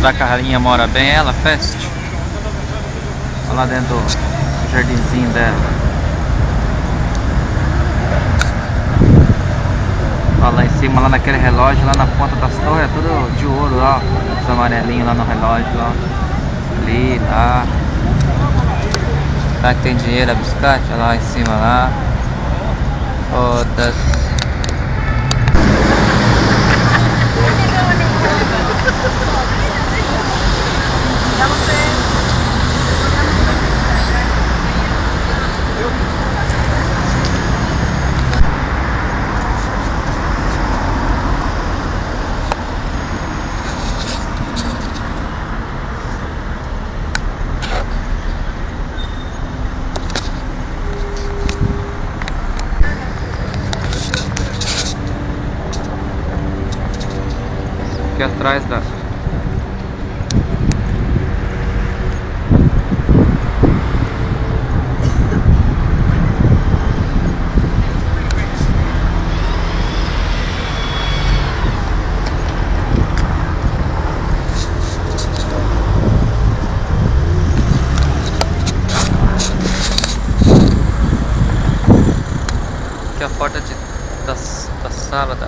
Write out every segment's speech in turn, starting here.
mostrar que a rainha mora bem, ela, Fest. Olha lá dentro do jardinzinho dela. Olha lá em cima, lá naquele relógio, lá na ponta das torres, é tudo de ouro, ó. Os amarelinhos lá no relógio, ó. Ali, lá. Será que tem dinheiro a biscate? Olha lá em cima, lá. Outras. Aqui atrás da... Aqui é a porta da sala do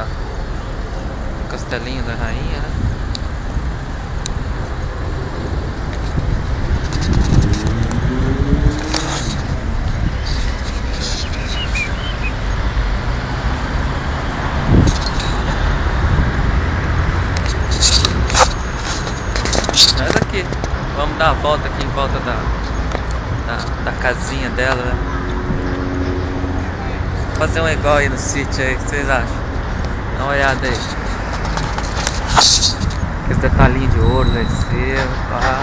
castelinho da rainha, né? Sai daqui. Vamos dar a volta aqui em volta da casinha dela, né? Fazer um igual aí no sítio aí, o que vocês acham? Dá uma olhada aí. Aqueles detalhinhos de ouro lá em cima, pá.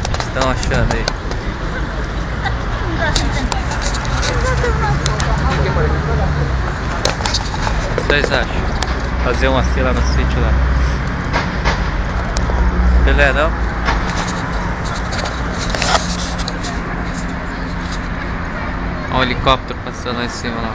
O que estão achando aí? O que vocês acham? Fazer um assim lá no sítio lá. Filé não? Olha o helicóptero passando lá em cima lá.